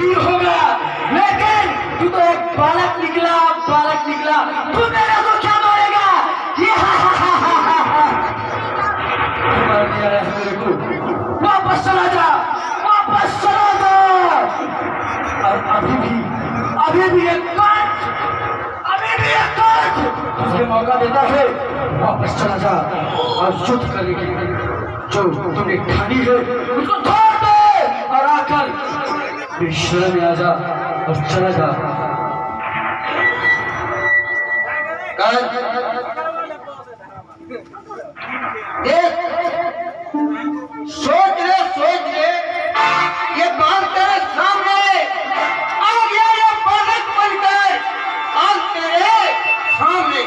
वीर होगा, लेकिन तू तो एक बालक निकला, बालक निकला। तू मेरे को क्या मारेगा? ये मारने आ रहा है मेरे को। वापस चला जा, वापस चला जा। और अभी भी एक काट, अभी भी एक काट तुझे मौका देता है। वापस चला जा और युद्ध करने के लिए जो तुमने ठानी है उसको छोड़ दे और आकर ईश्वर में आ जा और चला जा। सोच ले ये बात तेरे सामने आ गया, ये बालक बनकर आज तेरे सामने।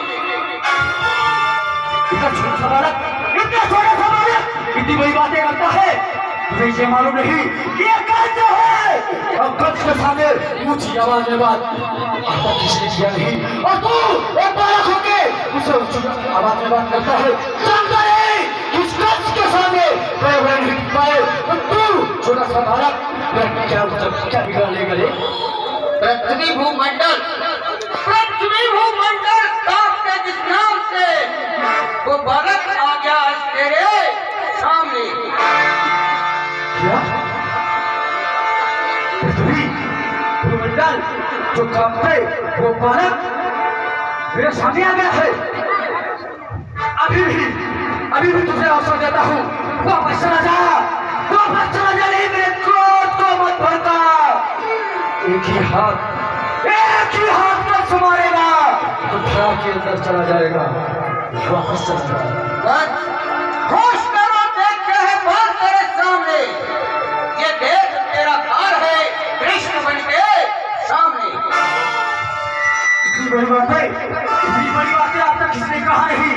इतना छोटा सा बालक, इतना छोटा सा बालक इतनी बड़ी बातें करता है। तुझे ये मालूम नहीं कि ये कंस है, और कंस के सामने ऊंची आवाज में बात आता किसने किया नहीं, और तू एक बालक होके उसे ऊंची आवाज में बात करता है। जानता है किस कंस के सामने बड़े नहीं पाए, और तू छोटा सा बालक क्या बिगाड़ लेगा रे? पृथ्वी भूमंडल कांपते जिस नाम से वो बालक आ गया आज तेरे सामने। क्या पृथ्वी भूमंडल जो कांपते वो बालक मेरे सामने आ गया है? अभी भी तुझे अवसर देता हूँ, वापस चला जा, वापस चला जा। नहीं मेरे क्रोध को मत भड़का। एक ही हाथ पर मारेगा तो घर के अंदर चला जाएगा। वापस चला जा। होश करो, देखते हैं बात तेरे सामने। ये देख तेरा घर है कृष्ण बन के सामने। इतनी बड़ी बातें आप तक किसने कहा नहीं?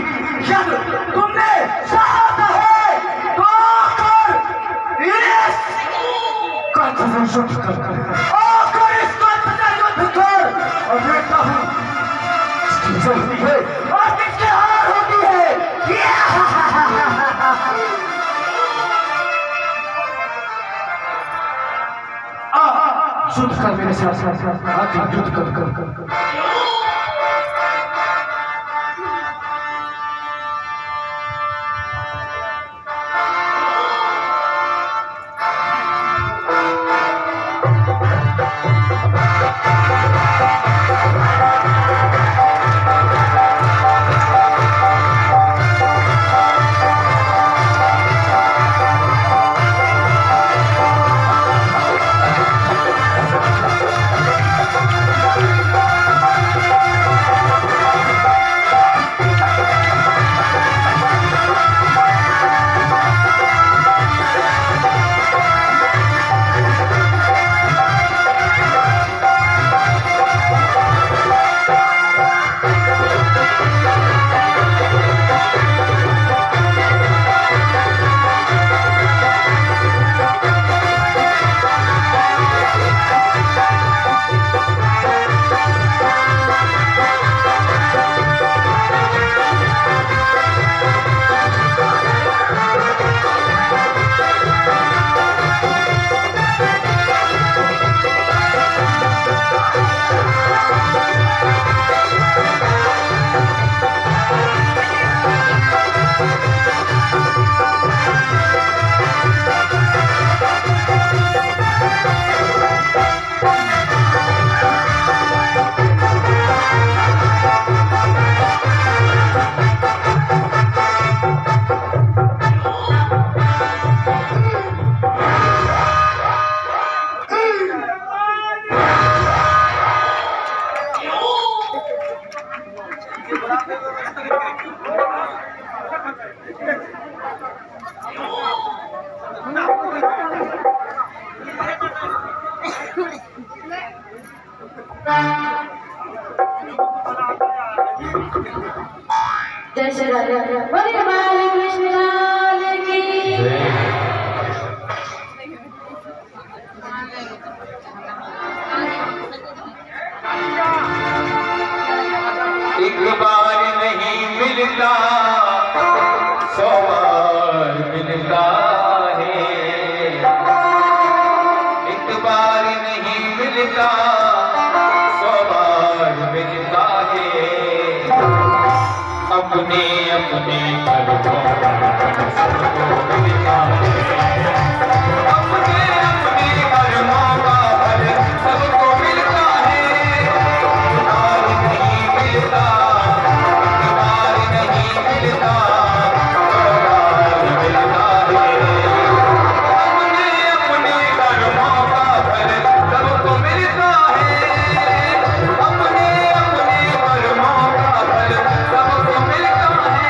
जब तुमने साहस है तो आकर इस कंस से युद्ध कर, आकर इस कंस से युद्ध कर, और देखता हूँ किसकी विजय होती है और किसकी हार होती है। युद्ध कर मेरे साथ, आकर युद्ध कर। जय श्री राधे बोलिए बाल कृष्ण लाल की। एक बार नहीं मिलता 100 बार मिलता है। एक बार नहीं मिलता, 100 बार मिलता है। अपने अपने कर्मों का सबको मिलता है। अपने अपने कर्मों का फल सबको मिलता है। बार नहीं मिलता, बार नहीं मिलता, 100 बार मिलता है। अपने अपने कर्मों का फल सबको मिलता है। अपने अपने कर्मों का फल सबको मिलता है।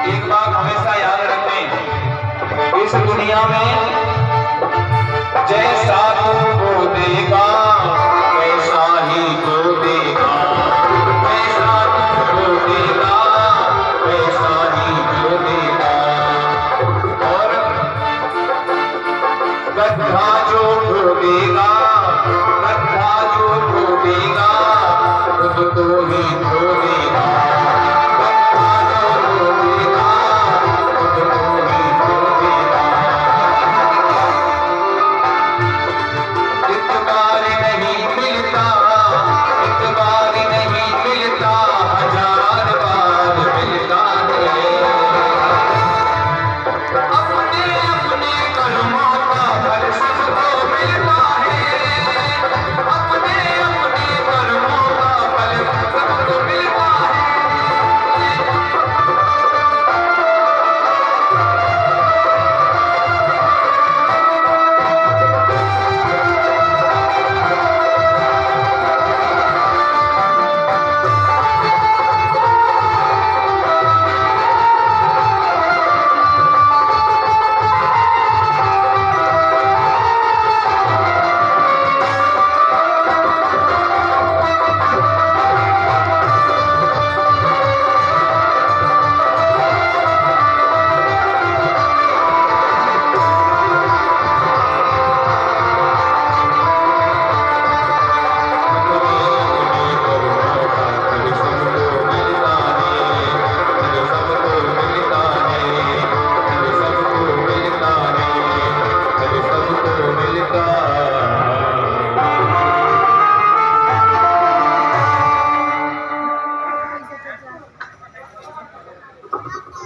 एक बात हमेशा याद रखें, इस दुनिया में जैसा तू देगा वैसा ही तो देगा, वैसा तू देगा वैसा ही तो देगा। और गड्ढा जो खोदेगा, गड्ढा जो खोदेगा खुद को ही खोदेगा।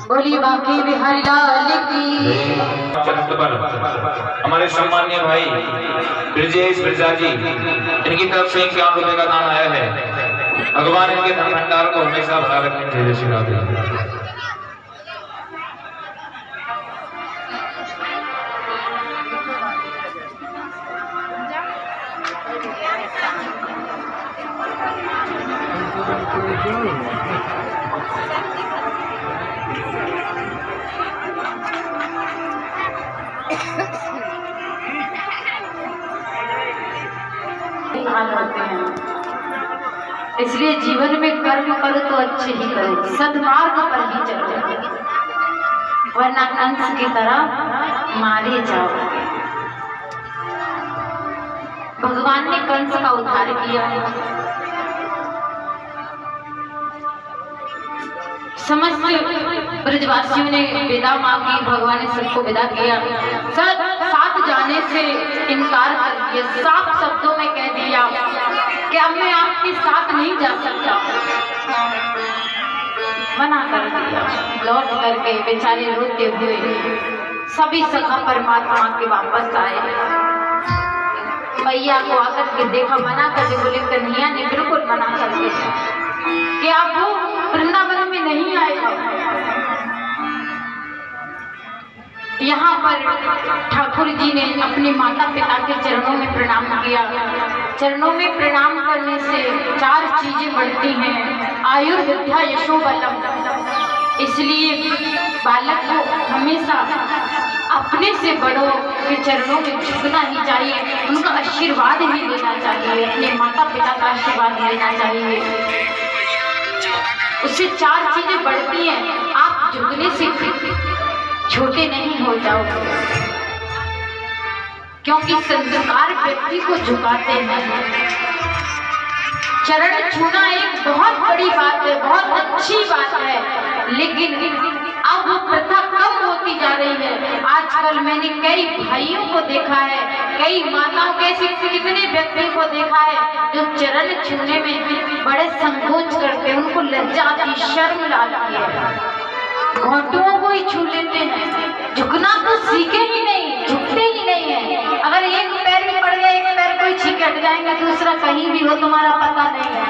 बोली बाकी बिहारी लाल की। चरित्र पर हमारे सम्मान्य भाई ब्रजेश बिरजा जी, इनकी तरफ से 51 रुपए का दान आया है। भगवान इनके धन भंडार को हमेशा भरा रखें। जय श्री राधे। होते हैं, इसलिए जीवन में कर्म करो तो अच्छे ही करो, सद्मार्ग पर ही चलो, वरना कंस की तरह मारे जाओगे। भगवान ने कंस का उद्धार किया है। समस्त ब्रजवासियों ने विदा मांगी, भगवान ने सबको विदा किया। साथ जाने से इनकार कर दिया, साफ शब्दों में कह दिया कि अब मैं आपके साथ नहीं जा सकता, मना कर दिया। लौट करके बेचारे रोते हुए सभी सखा परमात्मा के वापस आए। मैया को आकर के देखा, मना कर दे, बोले कन्हैया ने बिल्कुल मना कर दिया कि आप वो वृंदावन में नहीं आएगा। यहाँ पर ठाकुर जी ने अपने माता पिता के चरणों में प्रणाम किया। चरणों में प्रणाम करने से 4 चीजें बढ़ती हैं, आयुर्विद्या यशो बलम। इसलिए बालक को हमेशा अपने से बड़ों के चरणों में झुकना ही चाहिए, उनका आशीर्वाद ही लेना चाहिए, अपने माता पिता का आशीर्वाद लेना चाहिए। उससे 4 चीजें बढ़ती हैं। आप झुकने से छोटे नहीं हो जाओगे, क्योंकि संस्कार व्यक्ति को झुकाते हैं। चरण छूना एक बहुत बड़ी बात है, बहुत अच्छी बात है, लेकिन अब वो प्रथा कम होती जा रही है। आजकल मैंने कई भाइयों को देखा है, कई माताओं के ऐसे कितने व्यक्तियों को देखा है जो चरण छूने में बड़े संकोच करते हैं, उनको लज्जा आती, शर्म लाती है, घोटुओं को ही छू लेते हैं। झुकना तो सीखे ही नहीं, झुकते ही नहीं है। अगर एक पैर में पड़ गया, एक पैर कोई छींक हट जाएंगे, दूसरा कहीं भी हो तुम्हारा पता नहीं है।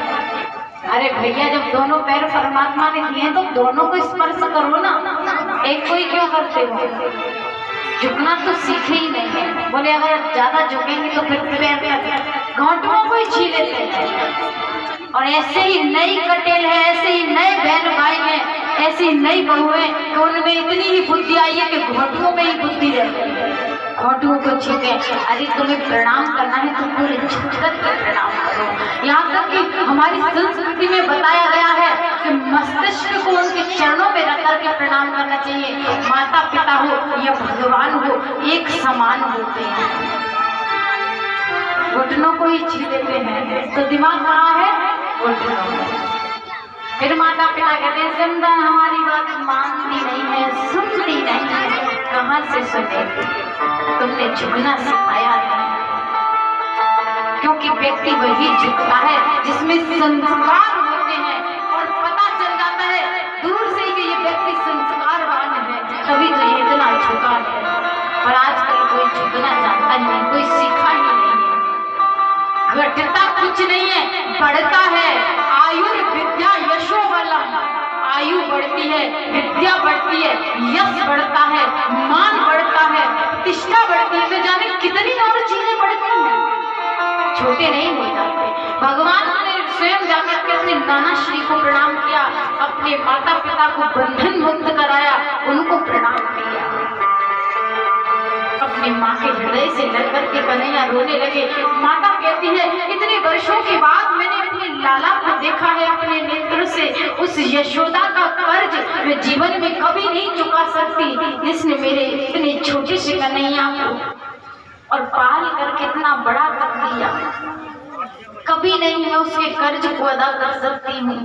अरे भैया, जब दोनों पैर परमात्मा ने दिए तो दोनों को स्पर्श करो ना, एक को ही क्यों करते हो? झुकना तो सीखे ही नहीं है। बोले अगर ज्यादा झुकेंगे तो फिर पैर घोटुओं को ही छीन लेते हैं। और ऐसे ही नई कटेल है, ऐसे ही नए बहन भाई हैं, ऐसी नई बहू है कि उनमें इतनी ही बुद्धि आई है कि घोटुओं में ही बुद्धि रहती है, घोटुओं को छीके। अरे तुम्हें प्रणाम करना है तो पूरे झुककर प्रणाम करो। यहाँ तक कि हमारी संस्कृति में बताया गया है कि मस्तिष्क को उनके चरणों में रख करके प्रणाम करना चाहिए। माता पिता हो या भगवान हो, एक समान होते हैं, घुटनों को ही छीन लेते हैं। तो दिमाग कहाँ है? घुटनों में। फिर माता पिता कहते हैं संतान हमारी बात मानती नहीं है, सुनती नहीं है। कहाँ से सुनेगी? तुमने झुकना सिखाया है, क्योंकि व्यक्ति वही झुकता है जिसमें संस्कार होते हैं और पता चल जाता है दूर से ही कि ये व्यक्ति संस्कारवान है, तभी तो ये इतना झुका है। और आजकल कोई झुकना जानता नहीं, कोई सीखा ही नहीं है। घटता कुछ नहीं है, बढ़ता है। आयुर्विद्या यशो बलम। आयु बढ़ती है, विद्या बढ़ती है, यश बढ़ता है, मान बढ़ता है, प्रतिष्ठा बढ़ती है, तो जाने कितनी और चीजें बढ़ती हैं। छोटे नहीं हो जाते। भगवान ने स्वयं जाकर के अपने नाना श्री को प्रणाम किया, अपने माता पिता को बंधन मुक्त कराया, उनको प्रणाम किया। अपनी माँ के हृदय से लग करके कन्हैया रोने लगे। माता कहती है इतने वर्षों के बाद मैंने अपने लाला को देखा है अपने नेत्र से। उस यशोदा का कर्ज मैं जीवन में कभी नहीं चुका सकती, जिसने मेरे इतने छोटे से कन्हैया को और पाल करके इतना बड़ा कर दिया। कभी नहीं मैं उसके कर्ज को अदा कर सकती हूँ।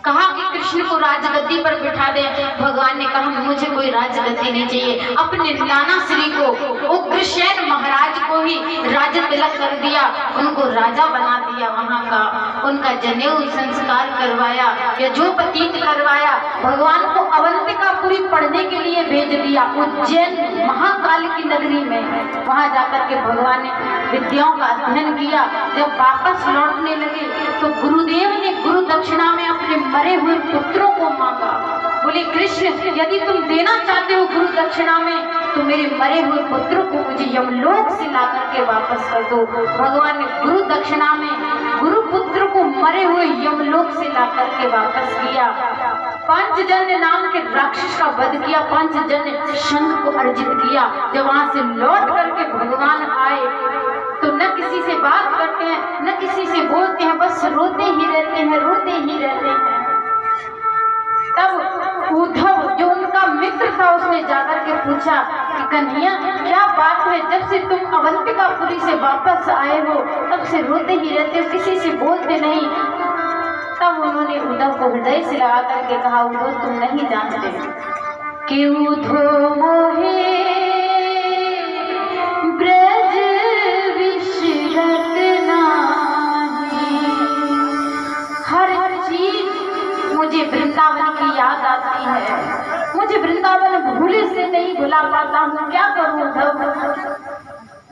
कहा कि कृष्ण को राजगद्दी पर बिठा दे। भगवान ने कहा मुझे कोई राजगद्दी नहीं चाहिए। अपने नाना श्री को उग्रसेन महाराज को ही राज तिलक कर दिया, उनको राजा बना दिया। वहाँ का उनका जनेऊ संस्कार करवाया, यज्ञोपवीत करवाया। भगवान को अवंतिकापुरी पढ़ने के लिए भेज दिया, उज्जैन महाकाल की नगरी में। वहाँ जाकर के भगवान ने विद्याओं का अध्ययन किया। जब वापस लौटने लगे तो गुरुदेव ने गुरु दक्षिणा में अपने मरे हुए पुत्रों को मांगा। बोले कृष्ण यदि तुम देना चाहते हो गुरु दक्षिणा में तो मेरे मरे हुए पुत्र को मुझे यमलोक से ला करके वापस कर दो। भगवान ने गुरु दक्षिणा में गुरु पुत्र को मरे हुए यमलोक से ला करके वापस किया। पंचजन्य नाम के राक्षस का वध किया, पंचजन्य शंख को अर्जित किया। जब वहां से लौट करके भगवान आए तो न किसी से बात करते हैं, न किसी से बोलते हैं, बस रोते ही रहते हैं, रोते ही रहते हैं। तब उद्धव जो उनका मित्र था उसने जाकर के पूछा कि कन्हैया क्या बात है, जब से तुम अवंतिकापुरी से वापस आए हो तब से रोते ही रहते हो, किसी से बोलते नहीं। तब उन्होंने उद्धव को हृदय से लगा करके कहा उद्धव तुम नहीं जानते कि उद्धव मोहे ब्रज हर चीज मुझे वृंदावन की याद आती है, मुझे वृंदावन भूले से नहीं भुला पाता हूँ, क्या करूँ उद्धव।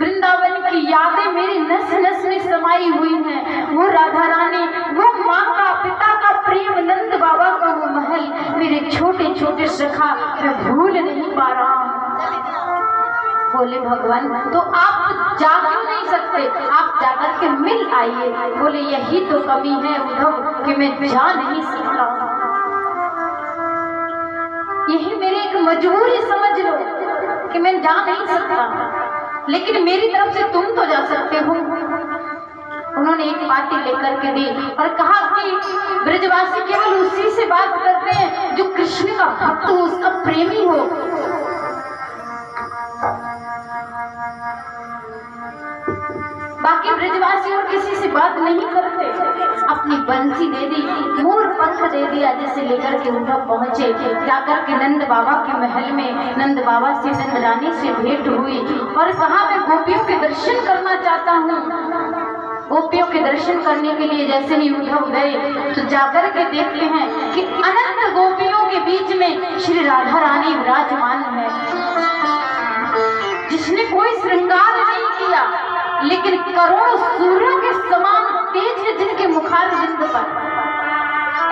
वृंदावन की यादें मेरी नस नस में समाई हुई हैं। वो राधा रानी, वो माँ का, पिता का प्रेम, नंद बाबा का वो महल, मेरे छोटे छोटे सखा मैं भूल नहीं पा रहा हूँ। बोले भगवान तो आप जा क्यों नहीं सकते, आप जाकर के मिल आइए। बोले यही तो कमी है उद्धव कि मैं जा नहीं सकता, यही मेरी एक मजबूरी समझ लो कि मैं जा नहीं सकता, लेकिन मेरी तरफ से तुम तो जा सकते हो। उन्होंने एक पाती लेकर के दी और कहा कि ब्रजवासी केवल उसी से बात करते हैं जो कृष्ण का भक्त हो, उसका प्रेमी हो। बाकी ब्रजवासी और किसी से बात नहीं करते। अपनी बंसी दे दी, मोर पंख दे दिया, जिसे लेकर के उद्धव पहुंचे। जाकर के नंद बाबा के महल में नंद बाबा से नंद रानी से भेंट हुई और कहा मैं गोपियों के दर्शन करना चाहता हूँ। गोपियों के दर्शन करने के लिए जैसे ही उद्धव गए तो जाकर के देखते हैं कि अनंत गोपियों के बीच में श्री राधा रानी विराजमान है, जिसने कोई श्रृंगार नहीं किया, लेकिन करोड़ों सूर्यों के समान तेज है जिनके मुखारविंद पर।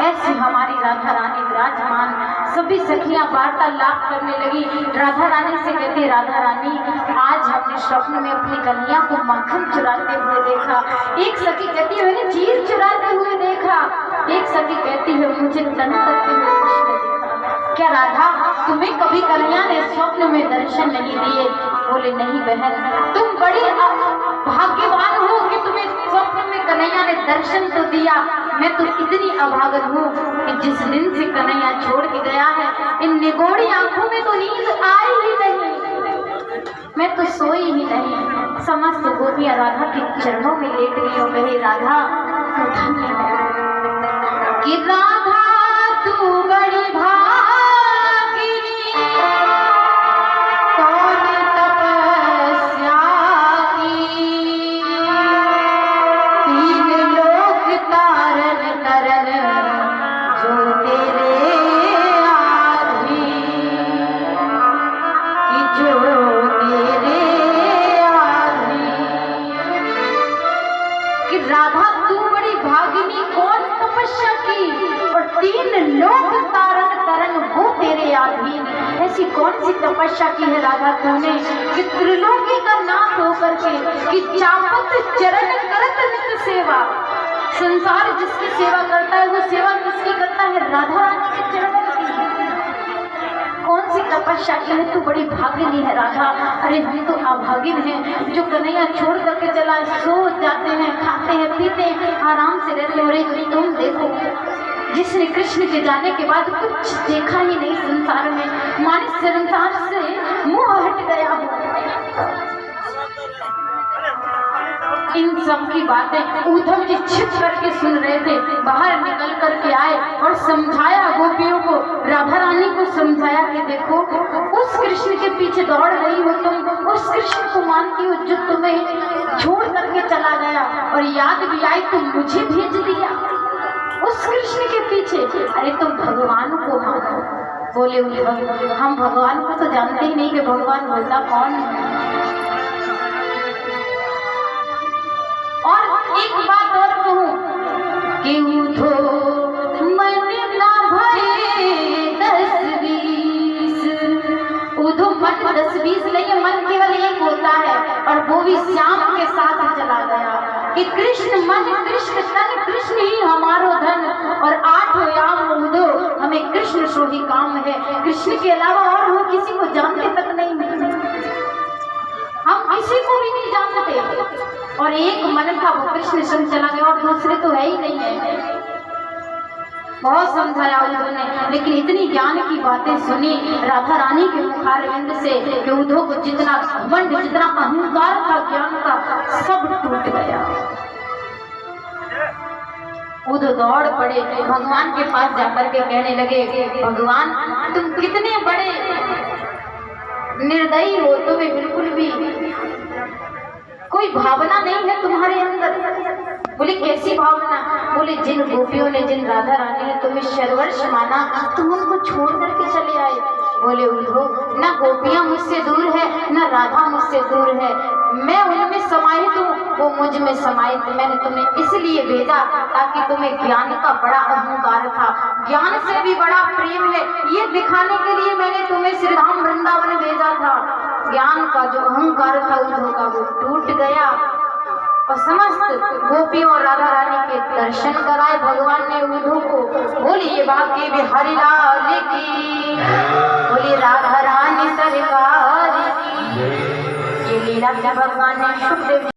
ऐसी हमारी राधा रानी विराजमान। सभी सखियां वार्तालाप करने लगी। राधा रानी से कहती राधा रानी आज हमने स्वप्न में अपनी कन्या को मक्खन चुराते हुए देखा। एक सखी कहती है मैंने चीर चुराते हुए देखा। एक सखी कहती है मुझे तन करते हुए कृष्ण देखा। क्या राधा तुम्हें कभी कन्या ने स्वप्न में दर्शन नहीं दिए? बोले नहीं बहन, तुम बड़ी भाग्यवान हो कि तुम्हें स्वप्न में कन्हैया ने दर्शन तो दिया। मैं तो इतनी अभागन हूँ कि जिस दिन से कन्हैया छोड़ के गया है इन निगोड़ी आंखों में तो नींद आई ही नहीं, मैं तो सोई ही नहीं। समस्त गोपियां राधा के चरणों में लेट गई और कही राधा तो धन्य है कि राधा तू बड़ी भागिनी, कौन तपस्या की, तीन लोक तारन तरन जो तेरे आधीन, कि जो तेरे आधीन। कि राधा तू बड़ी भागिनी, कौन तपस्या की और तीन लोक तारन तरन वो तेरे आधीन। ऐसी कौन सी तपस्या की है राधा तूने कि त्रिलोकी का नाथ होकर के कि चापत चरण करत नित्य सेवा। संसार जिसकी सेवा करता है वो सेवा किसकी करता है? राधा रानी के चरणों की। कौन सी तपस्या की है? तू बड़ी भागिनी है राधा। अरे हम तो अभागिन हैं जो कन्हैया छोड़ करके चला, सो जाते हैं, खाते हैं, पीते हैं, आराम से रहते हो। अरे तुम देखो जिसने कृष्ण के जाने के बाद कुछ देखा ही नहीं संसार में, माने संसार से मुंह हट गया हो। इन सब की बातें उद्धव जी छिप करके सुन रहे थे। बाहर निकल करके आए और समझाया गोपियों को, राधा रानी को समझाया कि देखो उस कृष्ण के पीछे दौड़ रही हो तुम, उस कृष्ण को मानती हो जो तुम्हें छोड़ करके चला गया और याद भी आई तो मुझे भेज दिया उस कृष्ण के पीछे। अरे तुम भगवान को मानो। बोले उद्धव हम भगवान को तो जानते ही नहीं कि भगवान होता कौन है। और एक बात और कहूं कि उद्धव मन ना भरे 10-20, उद्धव मन 10-20 नहीं, मन केवल एक होता है और वो भी श्याम के साथ चला गया कि कृष्ण मन कृष्ण तन कृष्ण ही हमारो धन और 8 याम उदो हमें कृष्ण सो ही काम है। कृष्ण के अलावा और हम किसी को जानते तक नहीं, हम किसी को भी नहीं जानते। और एक मन था वो कृष्ण संग चला गया और दूसरे तो है ही नहीं है। बहुत समझाया उन्होंने, लेकिन इतनी ज्ञान की बातें सुनी राधा रानी के मुखारविंद से कि उद्धव को जितना घमंड जितना अहंकार था ज्ञान का सब टूट गया। उद्धव दौड़ पड़े, भगवान के पास जाकर के कहने लगे भगवान तुम कितने बड़े निर्दयी हो, तुम्हें बिल्कुल भी कोई भावना नहीं है तुम्हारे अंदर। बोले कैसी भावना? बोले जिन गोपियों ने जिन राधा रानी ने तुम्हें सर्वस्व माना तुम उनको छोड़ करके चले आए। बोले उद्धव न गोपियां मुझसे दूर है न राधा मुझसे दूर है, मैं उनमें समाहित हूँ, वो मुझ में समाहित। मैंने तुम्हें इसलिए भेजा ताकि तुम्हें ज्ञान का बड़ा अहंकार था, ज्ञान से भी बड़ा प्रेम है, ये दिखाने के लिए मैंने तुम्हें श्री राम वृंदावन भेजा था। ज्ञान का जो अहंकार था उद्धव का वो टूट गया और समस्त गोपियों और राधा रानी के दर्शन कराए भगवान ने उद्धव को। बोलिए बाकी बिहारी लाल की, बोलिए राधा रानी सरकार की। ये लीला भगवान ने शुभ